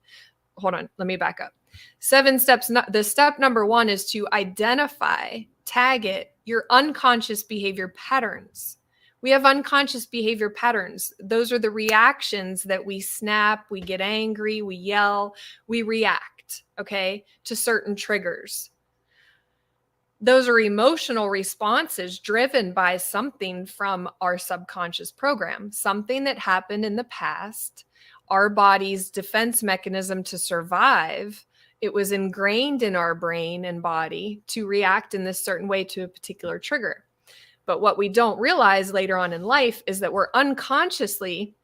Hold on, let me back up. 7 steps. The step number 1 is to identify, tag it, your unconscious behavior patterns. We have unconscious behavior patterns. Those are the reactions that we snap, we get angry, we yell, we react, to certain triggers. Those are emotional responses driven by something from our subconscious program, something that happened in the past, our body's defense mechanism to survive. It was ingrained in our brain and body to react in this certain way to a particular trigger. But what we don't realize later on in life is that we're unconsciously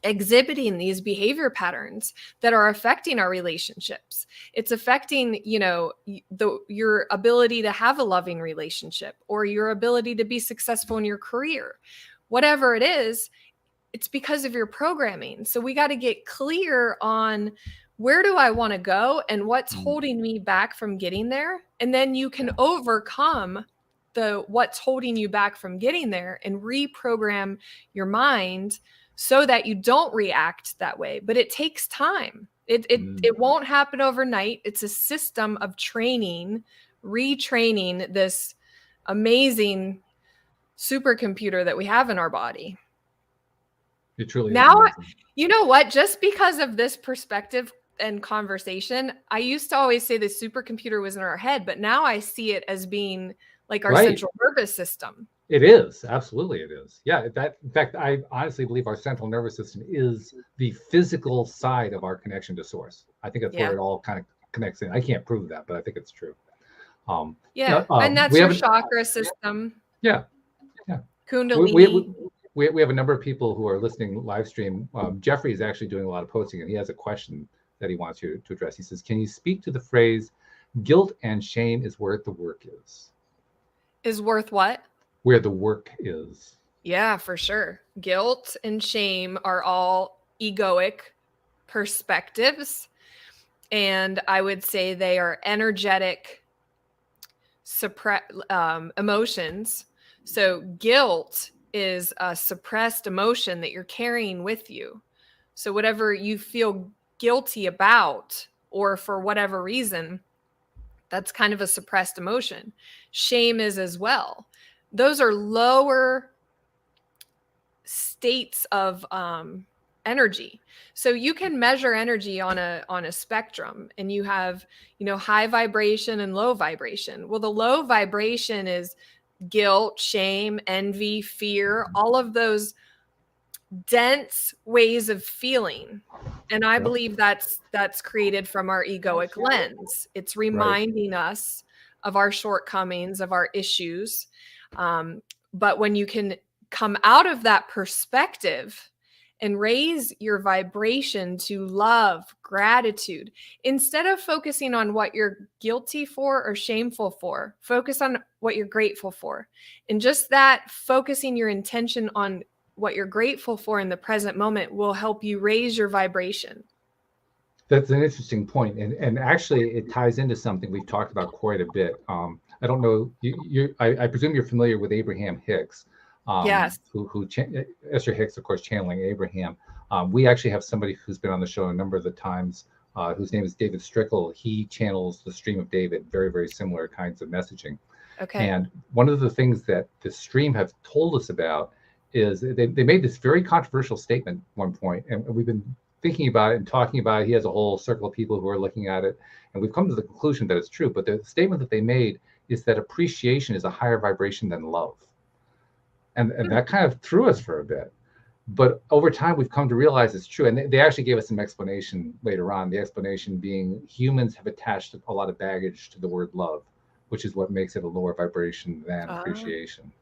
exhibiting these behavior patterns that are affecting our relationships. It's affecting, your ability to have a loving relationship or your ability to be successful in your career. Whatever it is, it's because of your programming. So we got to get clear on where do I want to go and what's holding me back from getting there. And then you can overcome what's holding you back from getting there and reprogram your mind so that you don't react that way. But it takes time. It won't happen overnight. It's a system of training, retraining this amazing supercomputer that we have in our body. It truly now, is amazing. You know what? Just because of this perspective and conversation, I used to always say the supercomputer was in our head, but now I see it as being like our central nervous system. It is. Absolutely it is. Yeah. In fact, I honestly believe our central nervous system is the physical side of our connection to source. I think that's where it all kind of connects in. I can't prove that, but I think it's true. And that's your chakra system. Yeah. Kundalini. We have a number of people who are listening live stream. Jeffrey is actually doing a lot of posting, and he has a question that he wants you to address. He says, can you speak to the phrase, guilt and shame is where the work is? Is worth what? Where the work is. Yeah, for sure. Guilt and shame are all egoic perspectives. And I would say they are energetic emotions. So guilt is a suppressed emotion that you're carrying with you. So whatever you feel guilty about, or for whatever reason, that's kind of a suppressed emotion. Shame is as well. Those are lower states of energy. So you can measure energy on a spectrum, and you have, high vibration and low vibration. Well, the low vibration is guilt, shame, envy, fear, all of those dense ways of feeling. And I believe that's created from our egoic lens. It's reminding us of our shortcomings, of our issues. But when you can come out of that perspective and raise your vibration to love, gratitude, instead of focusing on what you're guilty for or shameful for, focus on what you're grateful for. And just that, focusing your intention on what you're grateful for in the present moment will help you raise your vibration. That's an interesting point. And actually it ties into something we've talked about quite a bit. I don't know, I presume you're familiar with Abraham Hicks. Yes. Esther Hicks, of course, channeling Abraham. We actually have somebody who's been on the show a number of the times, whose name is David Strickle. He channels the stream of David, very, very similar kinds of messaging. Okay. And one of the things that the stream have told us about is they made this very controversial statement at one point, and we've been thinking about it and talking about it. He has a whole circle of people who are looking at it, and we've come to the conclusion that it's true. But the statement that they made is that appreciation is a higher vibration than love. And that kind of threw us for a bit. But over time, we've come to realize it's true. And they actually gave us some explanation later on, the explanation being humans have attached a lot of baggage to the word love, which is what makes it a lower vibration than appreciation,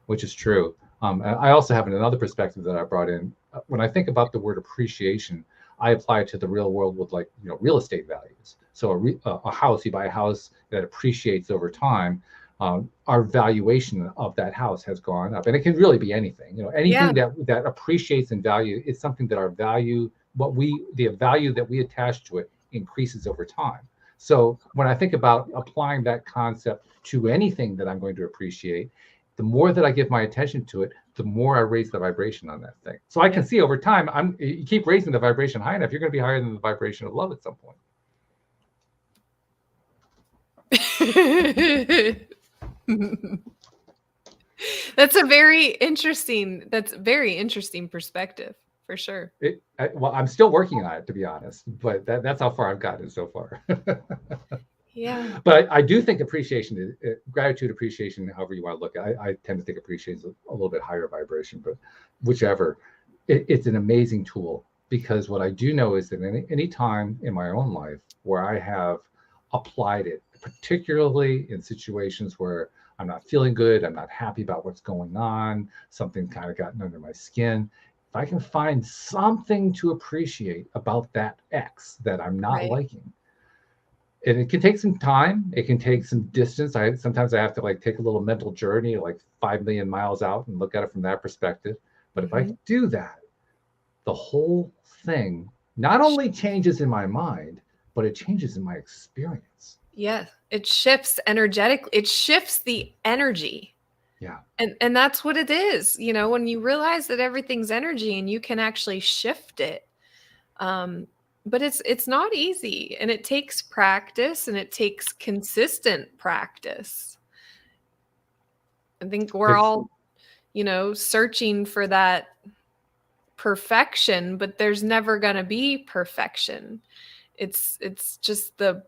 which is true. I also have another perspective that I brought in. When I think about the word appreciation, I apply it to the real world with real estate values. So a house, you buy a house that appreciates over time. Our valuation of that house has gone up, and it can really be anything. Anything that appreciates in value is something that our value, the value that we attach to it, increases over time. So when I think about applying that concept to anything that I'm going to appreciate, the more that I give my attention to it, the more I raise the vibration on that thing. So I can see over time, you keep raising the vibration high enough, you're going to be higher than the vibration of love at some point. That's very interesting perspective, for sure. Well, I'm still working on it, to be honest, but that's how far I've gotten so far. Yeah. But I do think appreciation, gratitude, appreciation, however you want to look at it, I tend to think appreciation is a little bit higher vibration, but whichever, it's an amazing tool, because what I do know is that any time in my own life where I have applied it, particularly in situations where I'm not feeling good, I'm not happy about what's going on, something kind of gotten under my skin, if I can find something to appreciate about that X that I'm not liking, and it can take some time, it can take some distance. Sometimes I have to take a little mental journey, 5 million miles out, and look at it from that perspective. But if I do that, the whole thing not only changes in my mind, but it changes in my experience. Yeah, it shifts energetically. It shifts the energy. Yeah. And that's what it is. When you realize that everything's energy and you can actually shift it. But it's not easy, and it takes practice, and it takes consistent practice. I think we're all, searching for that perfection, but there's never going to be perfection. It's just the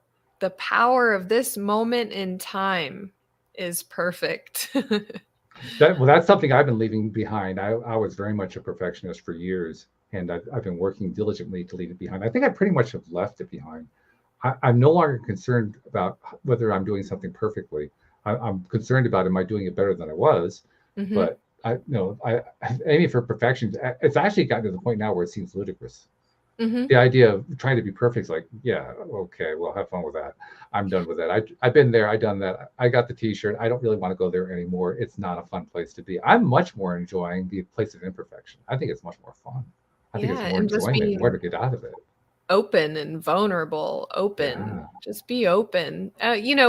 power of this moment in time is perfect. That's something I've been leaving behind. I was very much a perfectionist for years, and I've been working diligently to leave it behind. I think I pretty much have left it behind. I'm no longer concerned about whether I'm doing something perfectly. I'm concerned about, am I doing it better than I was? But I aiming for perfection. It's actually gotten to the point now where it seems ludicrous. The idea of trying to be perfect is like, yeah, okay, well, have fun with that. I'm done with that. I've been there. I've done that. I got the t-shirt. I don't really want to go there anymore. It's not a fun place to be. I'm much more enjoying the place of imperfection. I think it's much more fun. I think it's more and just enjoyment, being more to get out of it. open and vulnerable, open. Just be open.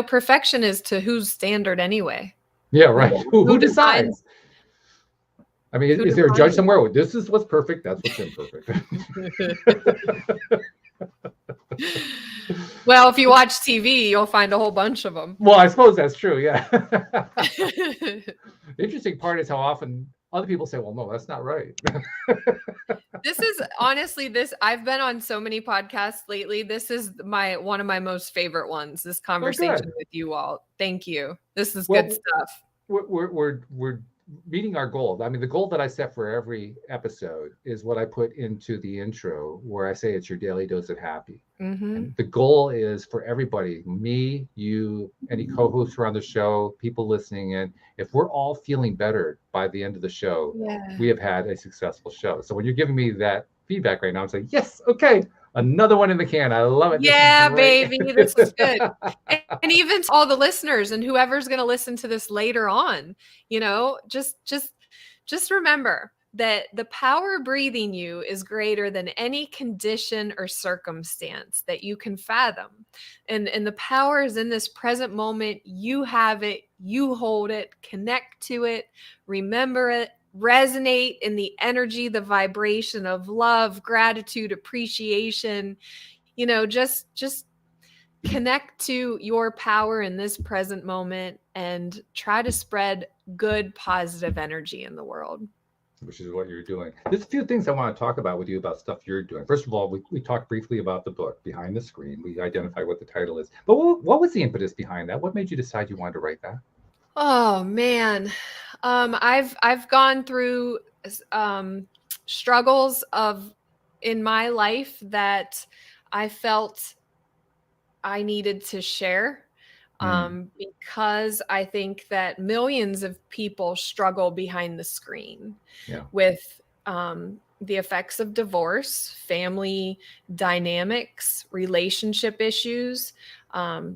Perfection is to whose standard anyway? Yeah, right. Who decides? I mean, is there a judge somewhere? Well, this is what's perfect. That's what's imperfect. Well, if you watch TV, you'll find a whole bunch of them. Well, I suppose that's true. Yeah. The interesting part is how often other people say, well, no, that's not right. This is honestly I've been on so many podcasts lately. This is one of my most favorite ones, this conversation with you all. Thank you. This is good stuff. We're meeting our goal. I mean, the goal that I set for every episode is what I put into the intro, where I say it's your daily dose of happy. And the goal is for everybody, me, you, any co-hosts who are on the show, people listening in, if we're all feeling better by the end of the show, we have had a successful show. So when you're giving me that feedback right now, I'm saying, yes, okay, another one in the can. I love it. Yeah, baby, this is good. And even to all the listeners and whoever's going to listen to this later on, just remember that the power breathing you is greater than any condition or circumstance that you can fathom. And the power is in this present moment. You have it, you hold it, connect to it, remember it, resonate in the energy, the vibration of love, gratitude, appreciation. Just connect to your power in this present moment and try to spread good, positive energy in the world. Which is what you're doing. There's a few things I want to talk about with you about stuff you're doing. First of all, we talked briefly about the book, Behind the Screen. We identified what the title is. But what was the impetus behind that? What made you decide you wanted to write that? Oh, man. I've gone through struggles in my life that I felt I needed to share. Because I think that millions of people struggle behind the screen with the effects of divorce, family dynamics, relationship issues,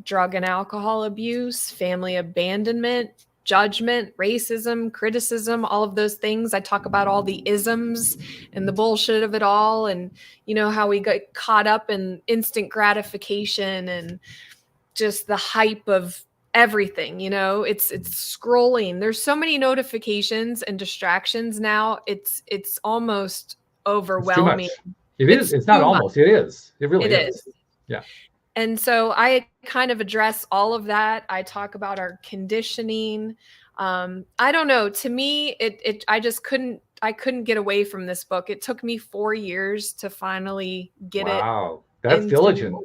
drug and alcohol abuse, family abandonment, judgment, racism, criticism, all of those things. I talk about all the isms and the bullshit of it all, and how we get caught up in instant gratification and just the hype of everything. It's scrolling. There's so many notifications and distractions now. It's almost overwhelming. It is. It's not almost. It is. It really is. Yeah. And so I kind of address all of that. I talk about our conditioning. I don't know. To me, I couldn't get away from this book. It took me 4 years to finally get it. Wow. That's diligent.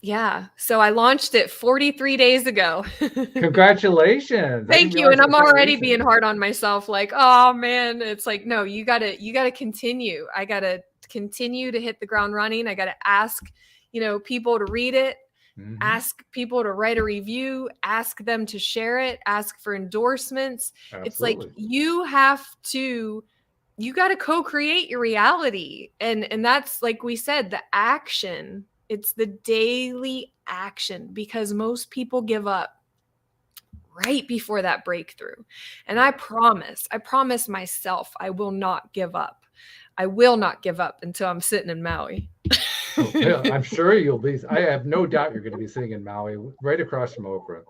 Yeah. So I launched it 43 days ago. Congratulations. Thank you. And I'm already being hard on myself. Like, oh man, it's like, no, you gotta continue. I gotta continue to hit the ground running. I gotta ask, people to read it, ask people to write a review, ask them to share it, ask for endorsements. Absolutely. It's like, you got to co-create your reality. And that's, like we said, the action. It's the daily action, because most people give up right before that breakthrough. And I promise myself, I will not give up. I will not give up until I'm sitting in Maui. Yeah, I'm sure you'll be. I have no doubt you're going to be sitting in Maui, right across from Oprah.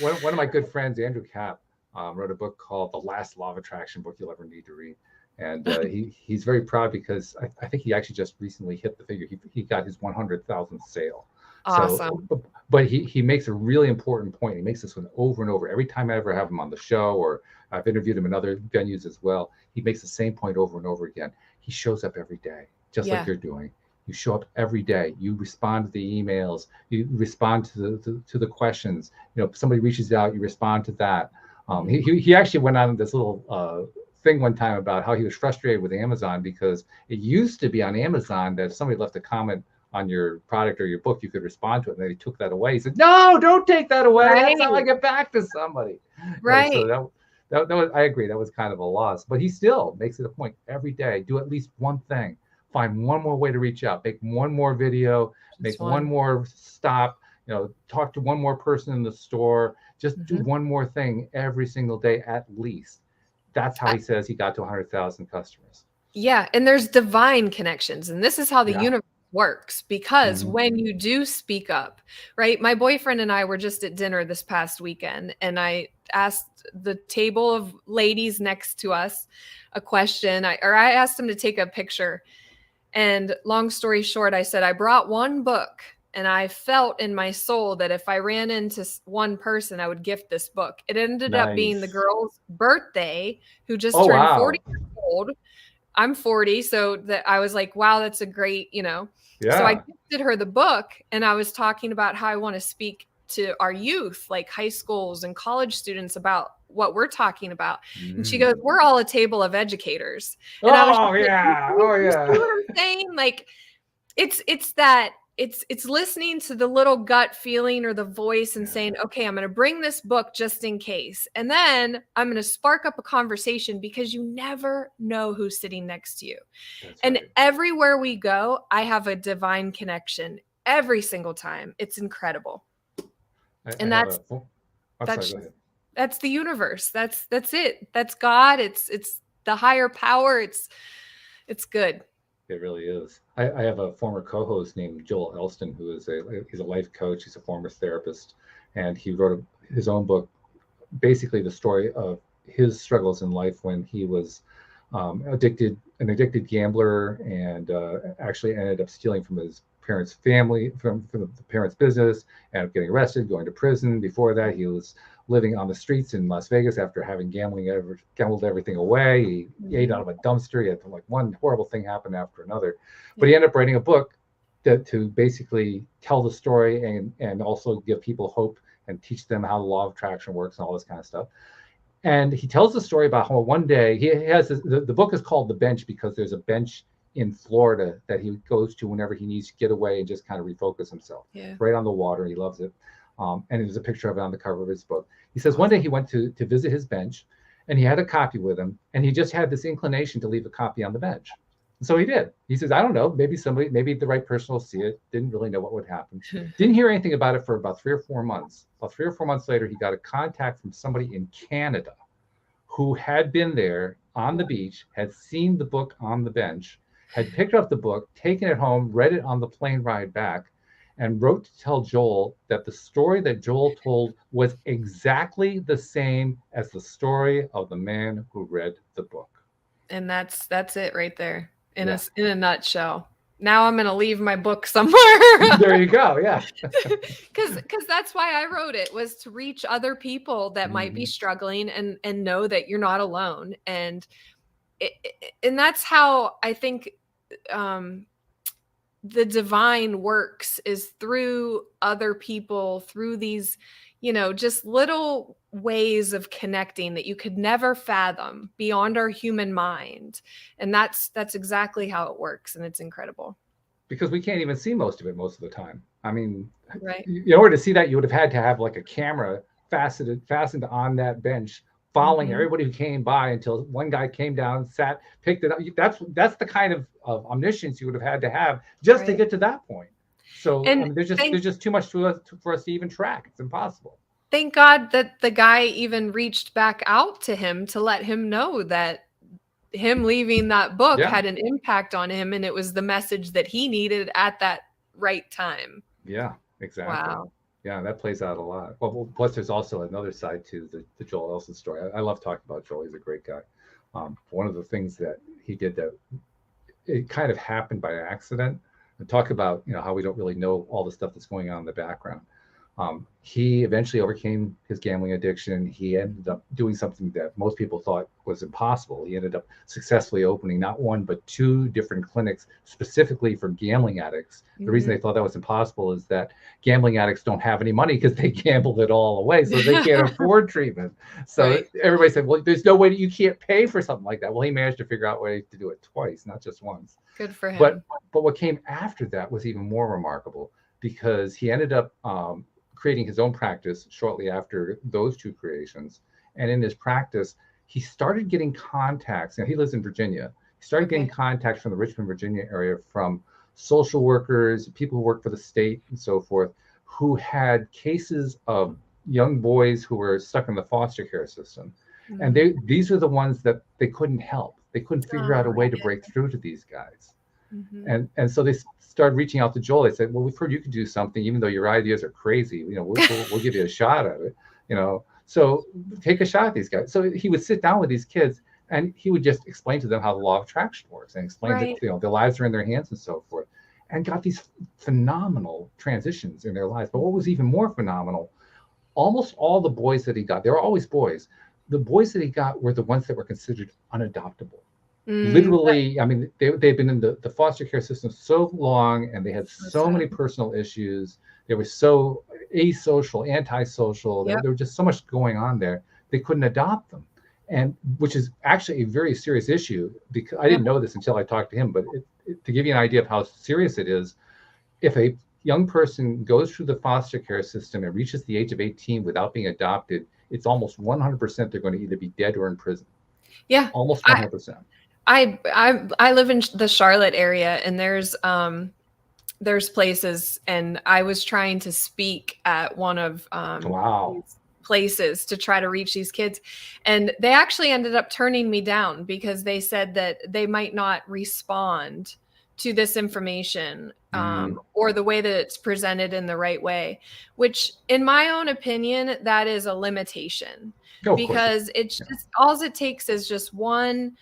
One of my good friends, Andrew Kapp, wrote a book called The Last Law of Attraction, book you'll ever need to read. And he's very proud because I think he actually just recently hit the figure. He got his 100,000th sale. Awesome. So, but he makes a really important point. He makes this one over and over. Every time I ever have him on the show, or I've interviewed him in other venues as well, he makes the same point over and over again. He shows up every day, just like you're doing. You show up every day. You respond to the emails. You respond to the questions. Somebody reaches out, you respond to that. He actually went on this little thing one time about how he was frustrated with Amazon, because it used to be on Amazon that if somebody left a comment on your product or your book, you could respond to it. And then he took that away. He said, "No, don't take that away. Right. That's how I get back to somebody." Right. So that was, I agree, that was kind of a loss. But he still makes it a point every day, do at least one thing, find one more way to reach out, make one more video, make one more stop, talk to one more person in the store, just do one more thing every single day at least. That's how he says he got to 100,000 customers. Yeah, and there's divine connections, and this is how the universe works, because when you do speak up, right? My boyfriend and I were just at dinner this past weekend, and I asked the table of ladies next to us a question. I asked them to take a picture, and long story short, I said, I brought one book, and I felt in my soul that if I ran into one person, I would gift this book. It ended up being the girl's birthday, who just turned 40 years old. I'm 40. So that I was like, wow, that's a great, So I gifted her the book, and I was talking about how I want to speak to our youth, like high schools and college students, about what we're talking about. And she goes, we're all a table of educators. And I was like, you see what I'm saying? Like, it's listening to the little gut feeling or the voice and saying, okay, I'm going to bring this book just in case. And then I'm going to spark up a conversation, because you never know who's sitting next to you. And everywhere we go, I have a divine connection every single time. It's incredible. That's the universe. That's it. That's God. It's the higher power. It's good. It really is. I have a former co-host named Joel Elston, who is he's a life coach. He's a former therapist, and he wrote his own book, basically the story of his struggles in life when he was an addicted gambler, and actually ended up stealing from his parents' family, from the parents' business, and getting arrested, going to prison. Before that, he was living on the streets in Las Vegas after having gambled everything away. He ate out of a dumpster. He had like one horrible thing happen after another. But he ended up writing a book to basically tell the story and also give people hope and teach them how the law of attraction works and all this kind of stuff. And he tells the story about how one day he has the book is called The Bench, because there's a bench in Florida that he goes to whenever he needs to get away and just kind of refocus himself. Right on the water. He loves it. And there's a picture of it on the cover of his book. He says one day he went to visit his bench, and he had a copy with him, and he just had this inclination to leave a copy on the bench. And so he did. He says, I don't know, maybe the right person will see it. Didn't really know what would happen. Didn't hear anything about it for about 3 or 4 months. About 3 or 4 months later, he got a contact from somebody in Canada who had been there on the beach, had seen the book on the bench, had picked up the book, taken it home, read it on the plane ride back, and wrote to tell Joel that the story that Joel told was exactly the same as the story of the man who read the book. And that's it right there in a nutshell. Now I'm going to leave my book somewhere. There you go. Yeah. Because that's why I wrote it, was to reach other people that might be struggling and know that you're not alone. And that's how I think the divine works, is through other people, through these, just little ways of connecting that you could never fathom beyond our human mind. And that's exactly how it works. And it's incredible. Because we can't even see most of it most of the time. I mean, in order to see that, you would have had to have like a camera fastened on that bench, following everybody who came by until one guy came down, sat, picked it up. That's the kind of omniscience you would have had to have just to get to that point. So there's just too much for us to even track. It's impossible. Thank God that the guy even reached back out to him to let him know that him leaving that book had an impact on him, and it was the message that he needed at that right time. Yeah, exactly. Wow. Yeah, that plays out a lot. Well, plus there's also another side to the Joel Elson story. I love talking about Joel. He's a great guy. One of the things that he did that it kind of happened by accident, and talk about how we don't really know all the stuff that's going on in the background. He eventually overcame his gambling addiction. He ended up doing something that most people thought was impossible. He ended up successfully opening not one, but 2 different clinics specifically for gambling addicts. The reason they thought that was impossible is that gambling addicts don't have any money because they gambled it all away, so they can't afford treatment. So everybody said, well, there's no way that you can't pay for something like that. Well, he managed to figure out a way to do it twice, not just once. Good for him. But what came after that was even more remarkable, because he ended up creating his own practice shortly after those 2 creations, And in his practice, he started getting contacts. He lives in Virginia. He started getting contacts from the Richmond, Virginia area from social workers, people who work for the state and so forth, who had cases of young boys who were stuck in the foster care system. And these are the ones that they couldn't help. They couldn't figure out a way to break through to these guys. And so they started reaching out to Joel. They said, well, we've heard you could do something, even though your ideas are crazy. We'll give you a shot at it. So take a shot at these guys. So he would sit down with these kids and he would just explain to them how the law of attraction works and explain that their lives are in their hands and so forth, and got these phenomenal transitions in their lives. But what was even more phenomenal, almost all the boys that he got, they were always boys. The boys that he got were the ones that were considered unadoptable. Literally, I mean, they've been in the foster care system so long, and they had so many personal issues. They were so asocial, antisocial. There was just so much going on there. They couldn't adopt them, and which is actually a very serious issue, because I didn't know this until I talked to him. But to give you an idea of how serious it is, if a young person goes through the foster care system and reaches the age of 18 without being adopted, it's almost 100% they're going to either be dead or in prison. Yeah, almost 100%. I live in the Charlotte area, and there's places, and I was trying to speak at one of these places to try to reach these kids, and they actually ended up turning me down because they said that they might not respond to this information or the way that it's presented in the right way, which in my own opinion, that is a limitation, because it's just, all it takes is just one.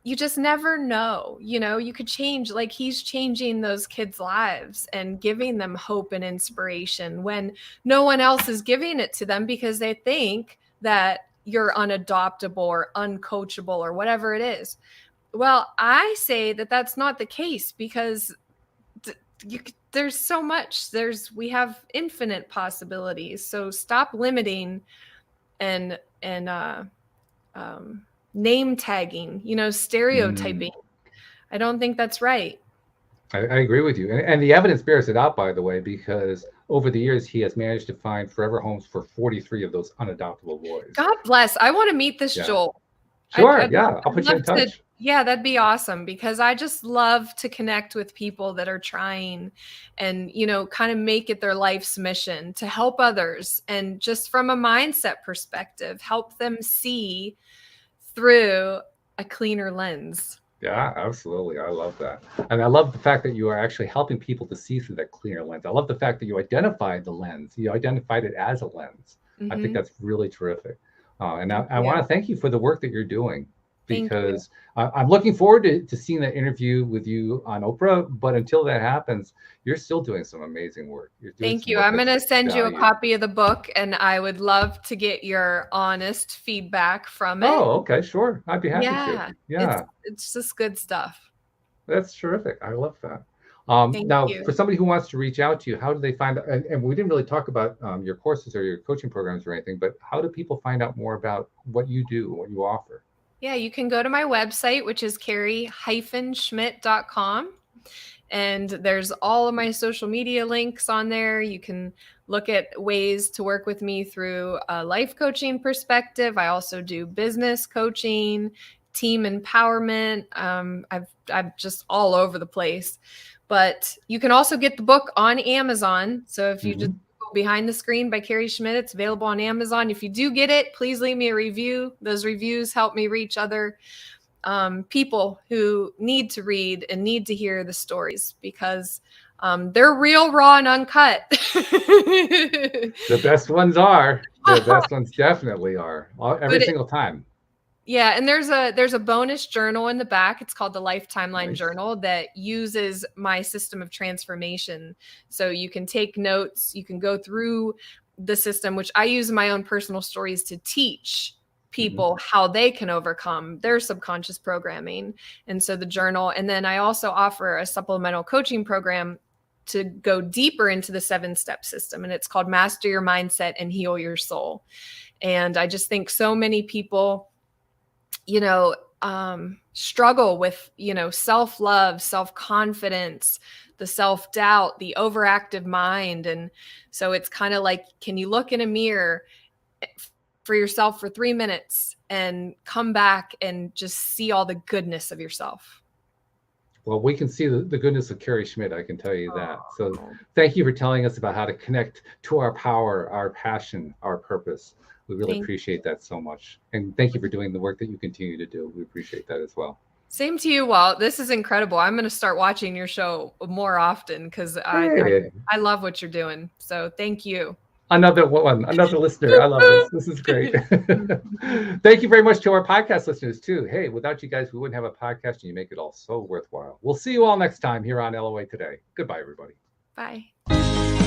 You just never know, you could change, like he's changing those kids' lives and giving them hope and inspiration when no one else is giving it to them, because they think that you're unadoptable or uncoachable or whatever it is. Well, I say that that's not the case, because there's so much, we have infinite possibilities. So stop limiting and name tagging, stereotyping. I don't think that's right. I agree with you. And the evidence bears it out, by the way, because over the years, he has managed to find forever homes for 43 of those unadoptable boys. God bless. I want to meet this Joel. Sure. I'll put you in touch. Yeah, that'd be awesome, because I just love to connect with people that are trying and, kind of make it their life's mission to help others. And just from a mindset perspective, help them see through a cleaner lens. Yeah, absolutely. I love that. And I love the fact that you are actually helping people to see through that cleaner lens. I love the fact that you identified the lens. You identified it as a lens. I think that's really terrific. And I want to thank you for the work that you're doing, because I'm looking forward to seeing that interview with you on Oprah. But until that happens, you're still doing some amazing work. Thank you. I'm going to send you a copy of the book, and I would love to get your honest feedback from it. Oh, okay, sure. I'd be happy to. Yeah. It's just good stuff. That's terrific. I love that. Now, for somebody who wants to reach out to you, how do they find out? And we didn't really talk about your courses or your coaching programs or anything, but how do people find out more about what you do, what you offer? Yeah, you can go to my website, which is Carrie-Schmidt.com. And there's all of my social media links on there. You can look at ways to work with me through a life coaching perspective. I also do business coaching, team empowerment. I'm just all over the place. But you can also get the book on Amazon. So if you just go Behind the Screen by Carrie Schmidt, it's available on Amazon. If you do get it, please leave me a review. Those reviews help me reach other people who need to read and need to hear the stories, because they're real, raw, and uncut. The best ones are. The best ones definitely are. Every single time. Yeah, and there's a bonus journal in the back. It's called the Life Timeline Journal, that uses my system of transformation. So you can take notes, you can go through the system, which I use my own personal stories to teach people how they can overcome their subconscious programming. And so the journal, and then I also offer a supplemental coaching program to go deeper into the 7-step system. And it's called Master Your Mindset and Heal Your Soul. And I just think so many people, struggle with, self-love, self-confidence, the self-doubt, the overactive mind. And so it's kind of like, can you look in a mirror for yourself for 3 minutes and come back and just see all the goodness of yourself. Well, we can see the goodness of Carrie Schmidt, I can tell you that. So thank you for telling us about how to connect to our power, our passion, our purpose. We really appreciate that so much. And thank you for doing the work that you continue to do. We appreciate that as well. Same to you, Walt. This is incredible. I'm going to start watching your show more often because I love what you're doing. So thank you. Another listener. I love this. This is great. Thank you very much to our podcast listeners too. Hey, without you guys, we wouldn't have a podcast, and you make it all so worthwhile. We'll see you all next time here on LOA Today. Goodbye, everybody. Bye.